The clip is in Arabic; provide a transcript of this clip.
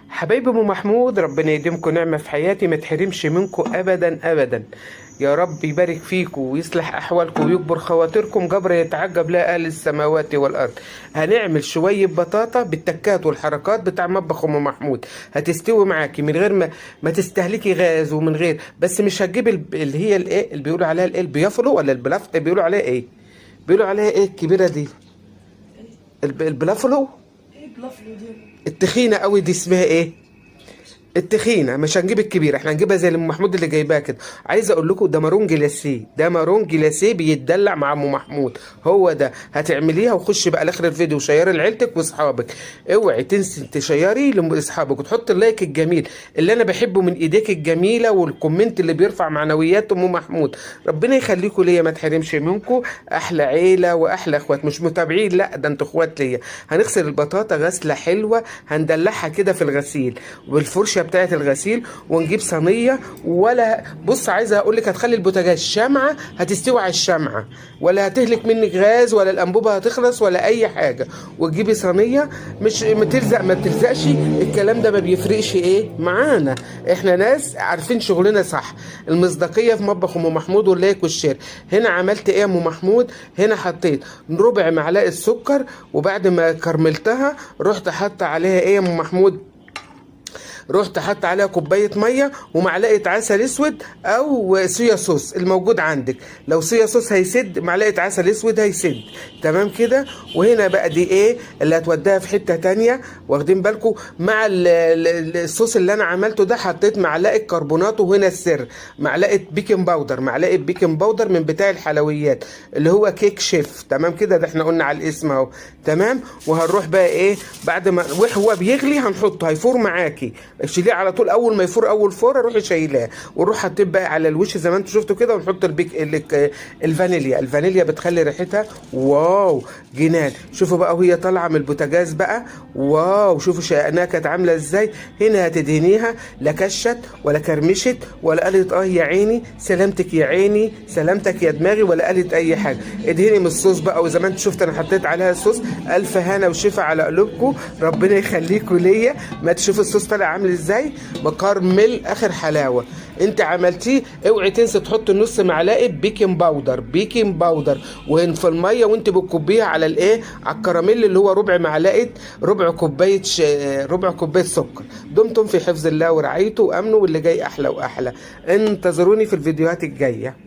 حبايبي ام محمود، ربنا يديمكم نعمه في حياتي، ما تحرمش منكم ابدا ابدا. يا رب يبارك فيكم ويصلح احوالكم ويكبر خواطركم جبر يتعجب لا اهل السماوات والارض. هنعمل شويه بطاطا بالتكات والحركات بتاع مطبخ ام محمود. هتستوي معاكي من غير ما تستهلكي غاز، ومن غير بس مش هتجيب اللي هي الايه اللي بيقولوا عليها الايه البيافلو ولا البلافت، بيقولوا عليها ايه؟ بيقولوا عليها ايه الكبيره دي؟ البلافلو. ايه بلافلو دي؟ التخينه قوي دي اسمها ايه؟ التخينه. مش هنجيب الكبيره، احنا هنجيبها زي اللي ام محمود اللي جايباها كده. عايز اقول لكم ده مارون جلاسيه، ده مارون جلاسيه بيتدلع مع ام محمود. هو ده هتعمليها. وخش بقى لاخر الفيديو وشيري لعيلتك واصحابك. اوعي تنسي تشيري لاصحابك وتحط اللايك الجميل اللي انا بحبه من ايديك الجميله، والكومنت اللي بيرفع معنويات ام محمود. ربنا يخليكم ليا، ما تحرمش منكم. احلى عيله واحلى اخوات، مش متابعين، لا ده انتوا اخوات ليا. هنغسل البطاطا غسله حلوه، هندلعها كده في الغسيل والفرشه بتاعه الغسيل، ونجيب صينيه. ولا بص، عايزه اقول لك هتخلي البوتاجاز شمعه، هتستوي على الشمعه، ولا هتهلك منك غاز، ولا الانبوبه هتخلص، ولا اي حاجه. وتجيبي صينيه مش متلزق ما بتلزقش، الكلام ده ما بيفرقش ايه معانا. احنا ناس عارفين شغلنا صح. المصداقيه في مطبخ ام محمود واللايك والشير. هنا عملت ايه يا ام محمود؟ هنا حطيت ربع معلقه سكر، وبعد ما كرملتها رحت حاطه عليها ايه يا ام محمود؟ رحت حط عليها كوبايه ميه ومعلقه عسل اسود او صويا صوص الموجود عندك. لو صويا صوص هيسد، معلقه عسل اسود هيسد. تمام كده. وهنا بقى دي ايه اللي هتوديها في حته تانية، واخدين بالكم؟ مع الصوص اللي انا عملته ده حطيت معلقه كربونات. وهنا السر، معلقه بيكنج باودر، معلقه بيكنج باودر من بتاع الحلويات اللي هو كيك شيف. تمام كده، ده احنا قلنا على الاسم اهو. تمام. وهنروح بقى ايه بعد ما وهو بيغلي هنحطه، هيفور معاكي. شيليه على طول، اول ما يفور اول فوره روحي شايلاه، ونروح حاطين بقى على الوش زي ما انتم شفتوا كده. ونحط الفانيليا. الفانيليا بتخلي ريحتها واو جنان. شوفوا بقى وهي طالعه من البوتاجاز بقى، واو شوفوا شقناها كانت عامله ازاي. هنا هتدهنيها، لا كشت ولا كرمشت ولا قالت يا عيني سلامتك يا عيني سلامتك يا دماغي، ولا قالت اي حاجه. ادهني من الصوص بقى، وزي ما انتم شفت انا حطيت عليها الصوص. الف هنا وشفا على قلوبكم، ربنا يخليكم ليا. ما تشوفوا الصوص طالع عامل ازاي، مكرمل اخر حلاوه. انت عملتيه. اوعي تنسى تحط نص معلقه بيكنج باودر، بيكنج باودر وهن في الميه، وانت بتكبيها على الايه، على الكراميل اللي هو ربع معلقه، ربع كوبايه سكر. دمتم في حفظ الله ورعايته وامنه، واللي جاي احلى واحلى. انتظروني في الفيديوهات الجايه.